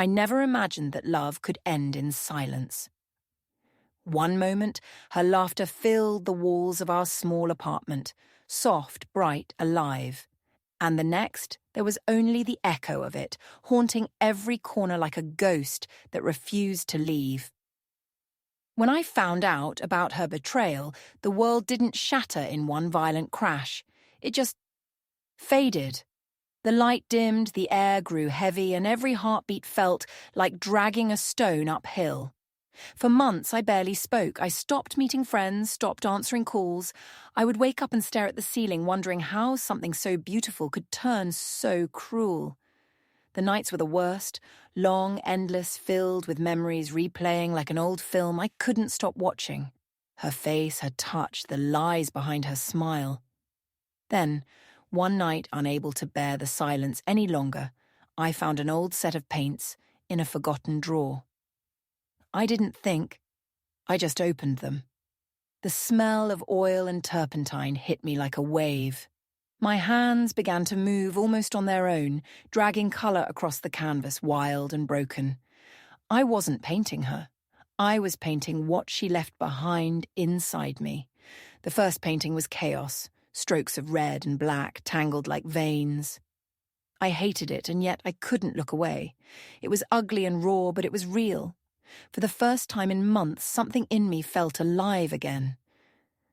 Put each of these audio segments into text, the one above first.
I never imagined that love could end in silence. One moment, her laughter filled the walls of our small apartment, soft, bright, alive. And the next, there was only the echo of it, haunting every corner like a ghost that refused to leave. When I found out about her betrayal, the world didn't shatter in one violent crash. It just faded. The light dimmed, the air grew heavy, and every heartbeat felt like dragging a stone uphill. For months, I barely spoke. I stopped meeting friends, stopped answering calls. I would wake up and stare at the ceiling, wondering how something so beautiful could turn so cruel. The nights were the worst, long, endless, filled with memories replaying like an old film I couldn't stop watching. Her face, her touch, the lies behind her smile. Then, one night, unable to bear the silence any longer, I found an old set of paints in a forgotten drawer. I didn't think. I just opened them. The smell of oil and turpentine hit me like a wave. My hands began to move almost on their own, dragging colour across the canvas, wild and broken. I wasn't painting her. I was painting what she left behind inside me. The first painting was chaos, strokes of red and black tangled like veins. I hated it, and yet I couldn't look away. It was ugly and raw, but it was real. For the first time in months, something in me felt alive again.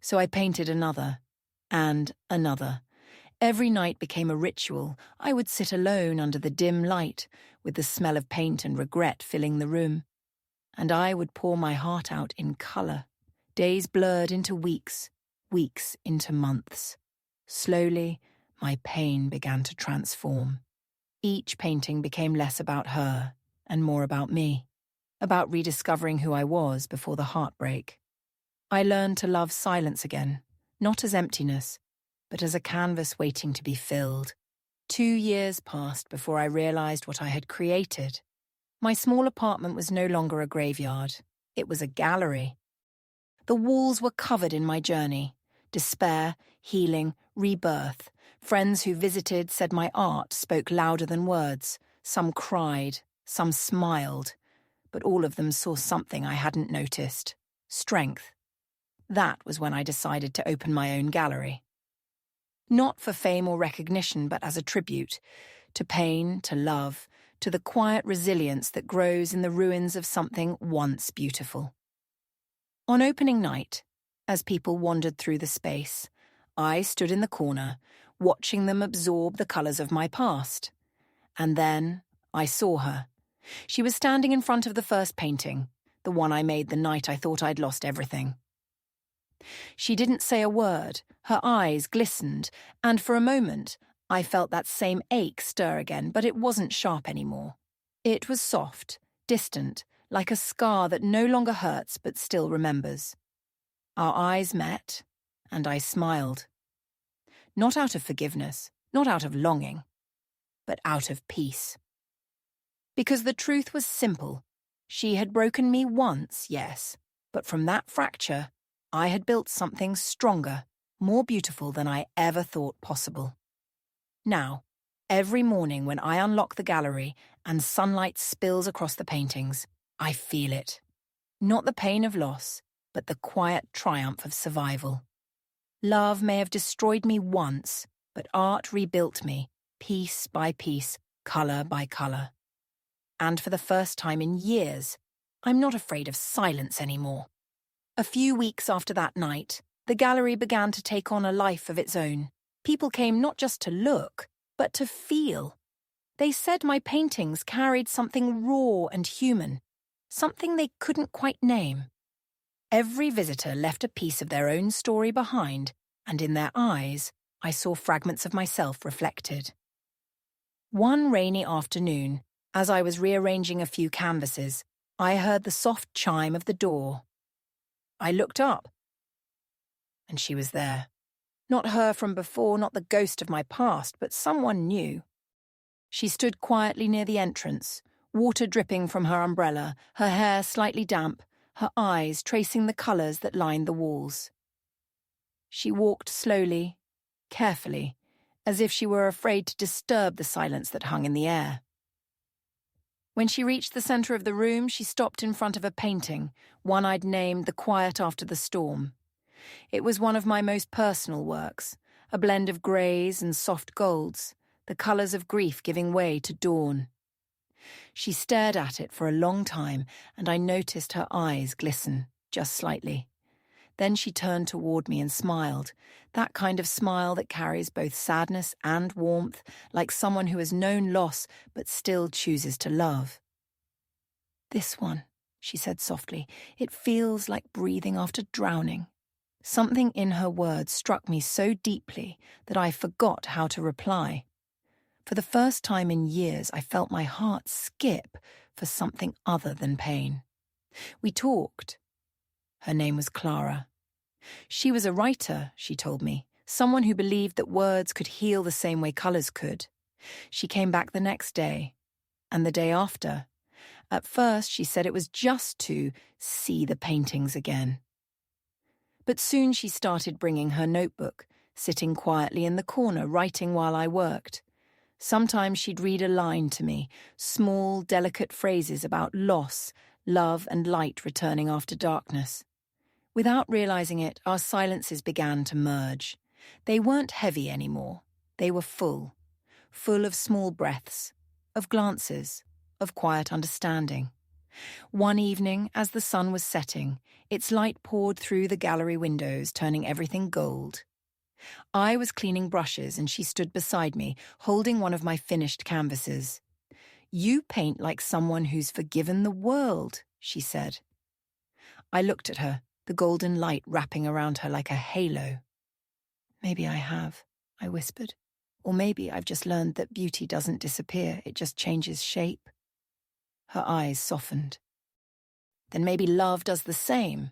So I painted another, and another. Every night became a ritual. I would sit alone under the dim light, with the smell of paint and regret filling the room. And I would pour my heart out in colour. Days blurred into weeks, weeks into months. Slowly, my pain began to transform. Each painting became less about her and more about me. About rediscovering who I was before the heartbreak. I learned to love silence again, not as emptiness, but as a canvas waiting to be filled. 2 years passed before I realized what I had created. My small apartment was no longer a graveyard. It was a gallery. The walls were covered in my journey. Despair, healing, rebirth. Friends who visited said my art spoke louder than words. Some cried, some smiled. But all of them saw something I hadn't noticed. Strength. That was when I decided to open my own gallery. Not for fame or recognition, but as a tribute. To pain, to love, to the quiet resilience that grows in the ruins of something once beautiful. On opening night, as people wandered through the space, I stood in the corner, watching them absorb the colours of my past. And then I saw her. She was standing in front of the first painting, the one I made the night I thought I'd lost everything. She didn't say a word, her eyes glistened, and for a moment I felt that same ache stir again, but it wasn't sharp anymore. It was soft, distant, like a scar that no longer hurts but still remembers. Our eyes met, and I smiled. Not out of forgiveness, not out of longing, but out of peace. Because the truth was simple. She had broken me once, yes, but from that fracture, I had built something stronger, more beautiful than I ever thought possible. Now, every morning when I unlock the gallery and sunlight spills across the paintings, I feel it. Not the pain of loss, but the quiet triumph of survival. Love may have destroyed me once, but art rebuilt me, piece by piece, colour by colour. And for the first time in years, I'm not afraid of silence anymore. A few weeks after that night, the gallery began to take on a life of its own. People came not just to look, but to feel. They said my paintings carried something raw and human, something they couldn't quite name. Every visitor left a piece of their own story behind, and in their eyes, I saw fragments of myself reflected. One rainy afternoon, as I was rearranging a few canvases, I heard the soft chime of the door. I looked up, and she was there. Not her from before, not the ghost of my past, but someone new. She stood quietly near the entrance, water dripping from her umbrella, her hair slightly damp, her eyes tracing the colours that lined the walls. She walked slowly, carefully, as if she were afraid to disturb the silence that hung in the air. When she reached the center of the room, she stopped in front of a painting, one I'd named The Quiet After the Storm. It was one of my most personal works, a blend of greys and soft golds, the colors of grief giving way to dawn. She stared at it for a long time, and I noticed her eyes glisten, just slightly. Then she turned toward me and smiled, that kind of smile that carries both sadness and warmth, like someone who has known loss but still chooses to love. "This one," she said softly, "it feels like breathing after drowning." Something in her words struck me so deeply that I forgot how to reply. For the first time in years, I felt my heart skip for something other than pain. We talked. Her name was Clara. She was a writer, she told me, someone who believed that words could heal the same way colours could. She came back the next day, and the day after. At first, she said it was just to see the paintings again. But soon she started bringing her notebook, sitting quietly in the corner, writing while I worked. Sometimes she'd read a line to me, small, delicate phrases about loss, love, and light returning after darkness. Without realizing it, our silences began to merge. They weren't heavy anymore. They were full of small breaths, of glances, of quiet understanding. One evening, as the sun was setting, its light poured through the gallery windows, turning everything gold. I was cleaning brushes and she stood beside me, holding one of my finished canvases. "You paint like someone who's forgiven the world," she said. I looked at her, the golden light wrapping around her like a halo. "Maybe I have," I whispered. "Or maybe I've just learned that beauty doesn't disappear, it just changes shape." Her eyes softened. "Then maybe love does the same."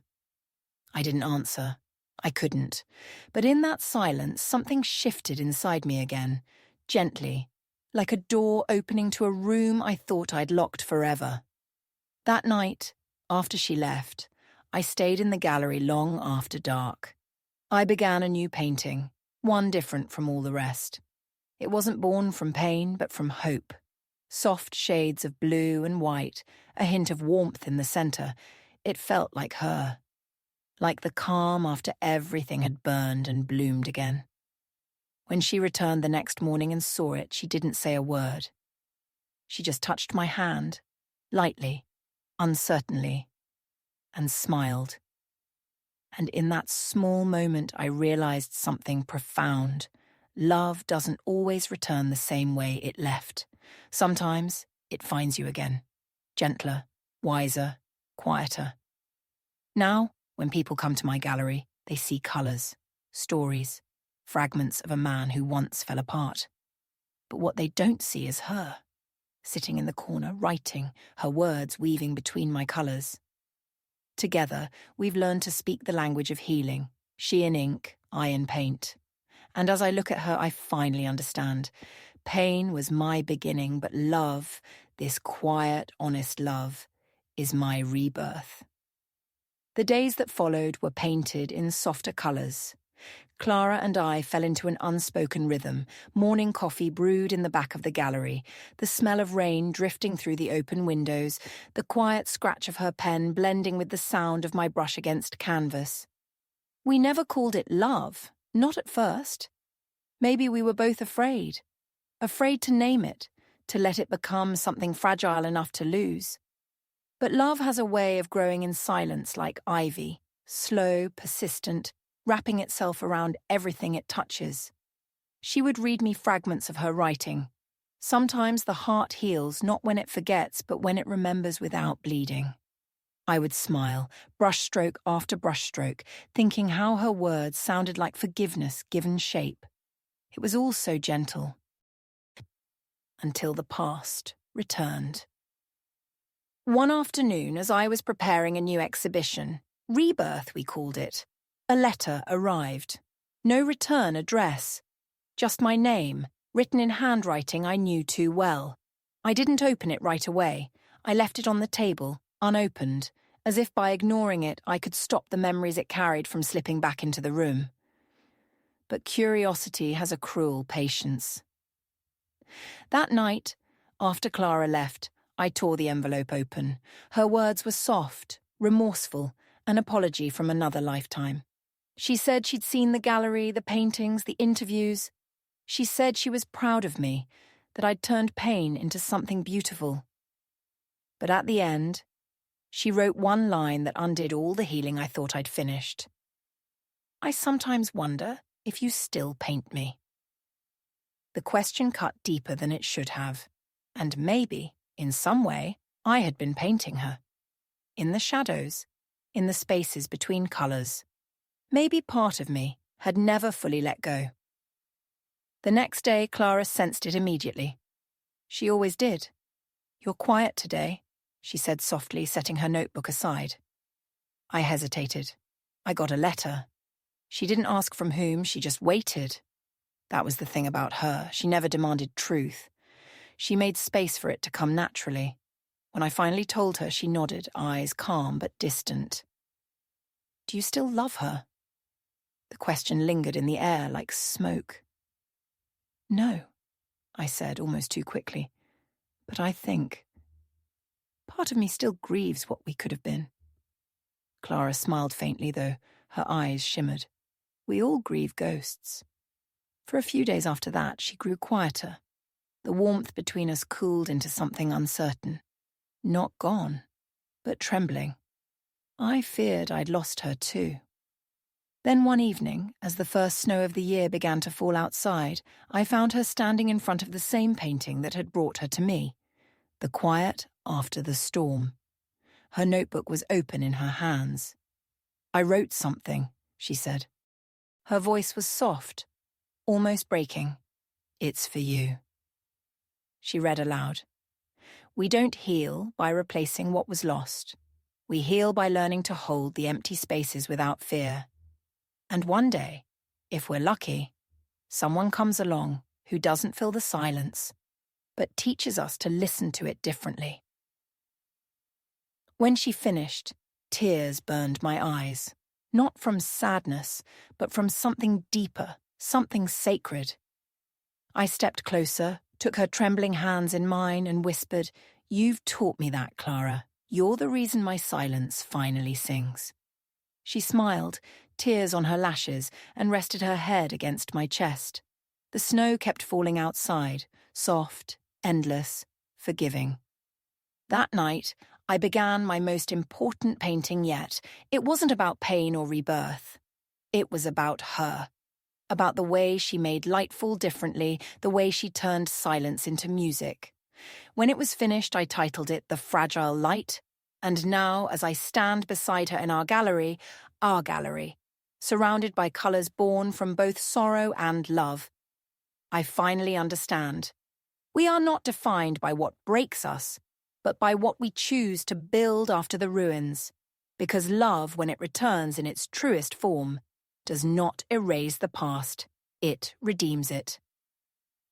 I didn't answer. I couldn't. But in that silence, something shifted inside me again, gently, like a door opening to a room I thought I'd locked forever. That night, after she left, I stayed in the gallery long after dark. I began a new painting, one different from all the rest. It wasn't born from pain, but from hope. Soft shades of blue and white, a hint of warmth in the center. It felt like her. Like the calm after everything had burned and bloomed again. When she returned the next morning and saw it, she didn't say a word. She just touched my hand, lightly, uncertainly, and smiled. And in that small moment, I realized something profound. Love doesn't always return the same way it left. Sometimes it finds you again, gentler, wiser, quieter. Now, when people come to my gallery, they see colours, stories, fragments of a man who once fell apart. But what they don't see is her, sitting in the corner, writing, her words weaving between my colours. Together, we've learned to speak the language of healing, she in ink, I in paint. And as I look at her, I finally understand. Pain was my beginning, but love, this quiet, honest love, is my rebirth. The days that followed were painted in softer colours. Clara and I fell into an unspoken rhythm, morning coffee brewed in the back of the gallery, the smell of rain drifting through the open windows, the quiet scratch of her pen blending with the sound of my brush against canvas. We never called it love, not at first. Maybe we were both afraid to name it, to let it become something fragile enough to lose. But love has a way of growing in silence like ivy, slow, persistent, wrapping itself around everything it touches. She would read me fragments of her writing. Sometimes the heart heals not when it forgets, but when it remembers without bleeding. I would smile, brushstroke after brushstroke, thinking how her words sounded like forgiveness given shape. It was all so gentle. Until the past returned. One afternoon, as I was preparing a new exhibition, Rebirth we called it, a letter arrived. No return address. Just my name, written in handwriting I knew too well. I didn't open it right away. I left it on the table, unopened, as if by ignoring it I could stop the memories it carried from slipping back into the room. But curiosity has a cruel patience. That night, after Clara left, I tore the envelope open. Her words were soft, remorseful, an apology from another lifetime. She said she'd seen the gallery, the paintings, the interviews. She said she was proud of me, that I'd turned pain into something beautiful. But at the end, she wrote one line that undid all the healing I thought I'd finished. I sometimes wonder if you still paint me. The question cut deeper than it should have, and maybe, in some way, I had been painting her. In the shadows, in the spaces between colours. Maybe part of me had never fully let go. The next day, Clara sensed it immediately. She always did. "You're quiet today," she said softly, setting her notebook aside. I hesitated. I got a letter. She didn't ask from whom, she just waited. That was the thing about her. She never demanded truth. She made space for it to come naturally. When I finally told her, she nodded, eyes calm but distant. "Do you still love her?" The question lingered in the air like smoke. "No," I said, almost too quickly. "But I think. Part of me still grieves what we could have been." Clara smiled faintly, though. Her eyes shimmered. "We all grieve ghosts." For a few days after that, she grew quieter. The warmth between us cooled into something uncertain. Not gone, but trembling. I feared I'd lost her too. Then one evening, as the first snow of the year began to fall outside, I found her standing in front of the same painting that had brought her to me. The quiet after the storm. Her notebook was open in her hands. "I wrote something," she said. Her voice was soft, almost breaking. "It's for you." She read aloud. "We don't heal by replacing what was lost. We heal by learning to hold the empty spaces without fear. And one day, if we're lucky, someone comes along who doesn't fill the silence, but teaches us to listen to it differently." When she finished, tears burned my eyes, not from sadness, but from something deeper, something sacred. I stepped closer, took her trembling hands in mine and whispered, "You've taught me that, Clara. You're the reason my silence finally sings." She smiled, tears on her lashes, and rested her head against my chest. The snow kept falling outside, soft, endless, forgiving. That night, I began my most important painting yet. It wasn't about pain or rebirth. It was about her. About the way she made light fall differently, the way she turned silence into music. When it was finished, I titled it The Fragile Light, and now, as I stand beside her in our gallery, surrounded by colours born from both sorrow and love, I finally understand. We are not defined by what breaks us, but by what we choose to build after the ruins, because love, when it returns in its truest form, does not erase the past, it redeems it.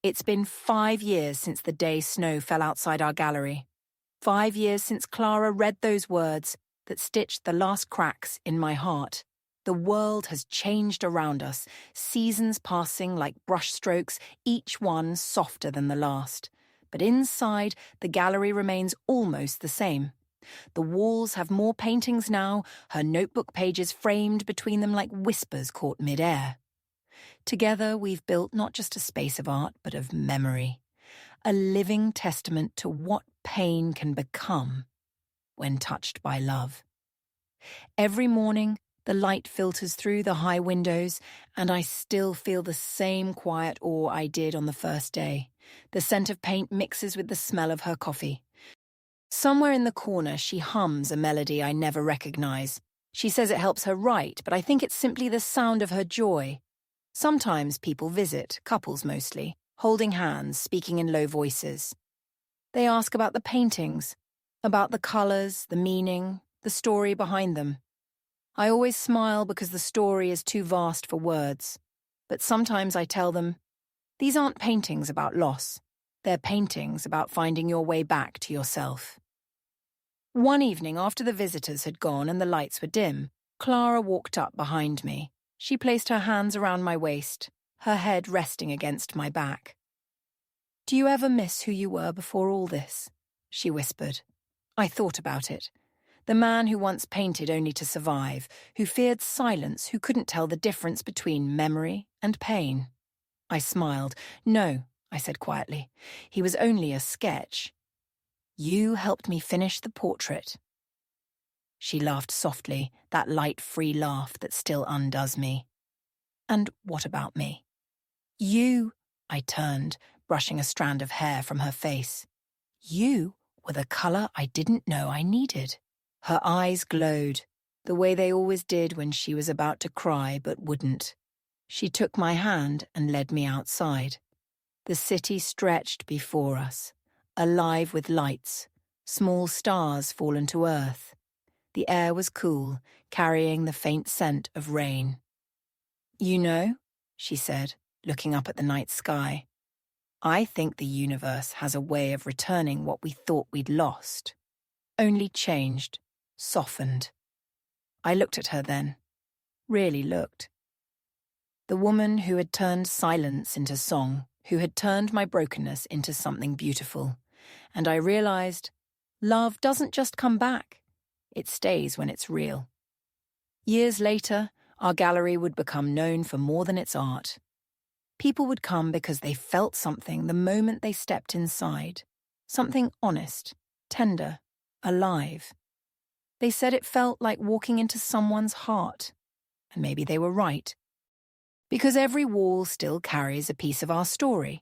It's been 5 years since the day snow fell outside our gallery. 5 years since Clara read those words that stitched the last cracks in my heart. The world has changed around us, seasons passing like brushstrokes, each one softer than the last. But inside, the gallery remains almost the same. The walls have more paintings now, her notebook pages framed between them like whispers caught mid-air. Together, we've built not just a space of art, but of memory. A living testament to what pain can become when touched by love. Every morning, the light filters through the high windows, and I still feel the same quiet awe I did on the first day. The scent of paint mixes with the smell of her coffee. Somewhere in the corner, she hums a melody I never recognize. She says it helps her write, but I think it's simply the sound of her joy. Sometimes people visit, couples mostly, holding hands, speaking in low voices. They ask about the paintings, about the colors, the meaning, the story behind them. I always smile because the story is too vast for words. But sometimes I tell them, these aren't paintings about loss. They're paintings about finding your way back to yourself. One evening, after the visitors had gone and the lights were dim, Clara walked up behind me. She placed her hands around my waist, her head resting against my back. "Do you ever miss who you were before all this?" she whispered. I thought about it. The man who once painted only to survive, who feared silence, who couldn't tell the difference between memory and pain. I smiled. No, I said quietly. He was only a sketch. You helped me finish the portrait. She laughed softly, that light, free laugh that still undoes me. And what about me? You, I turned, brushing a strand of hair from her face. You were the colour I didn't know I needed. Her eyes glowed, the way they always did when she was about to cry but wouldn't. She took my hand and led me outside. The city stretched before us, alive with lights, small stars fallen to earth. The air was cool, carrying the faint scent of rain. You know, she said, looking up at the night sky, I think the universe has a way of returning what we thought we'd lost. Only changed, softened. I looked at her then, really looked. The woman who had turned silence into song, who had turned my brokenness into something beautiful. And I realized, love doesn't just come back. It stays when it's real. Years later, our gallery would become known for more than its art. People would come because they felt something the moment they stepped inside. Something honest, tender, alive. They said it felt like walking into someone's heart. And maybe they were right. Because every wall still carries a piece of our story.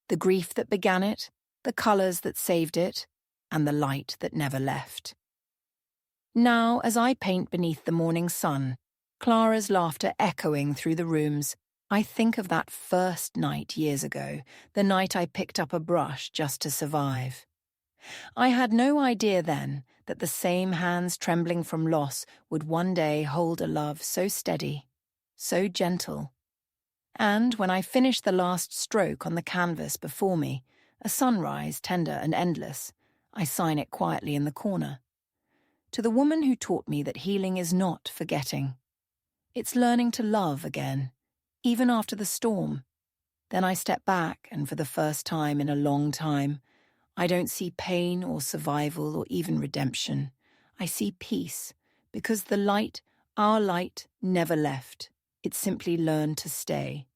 The grief that began it, the colours that saved it, and the light that never left. Now, as I paint beneath the morning sun, Clara's laughter echoing through the rooms, I think of that first night years ago, the night I picked up a brush just to survive. I had no idea then that the same hands trembling from loss would one day hold a love so steady, so gentle. And when I finished the last stroke on the canvas before me, a sunrise tender and endless, I sign it quietly in the corner. To the woman who taught me that healing is not forgetting. It's learning to love again, even after the storm. Then I step back, and for the first time in a long time, I don't see pain or survival or even redemption. I see peace, because the light, our light, never left. It simply learned to stay.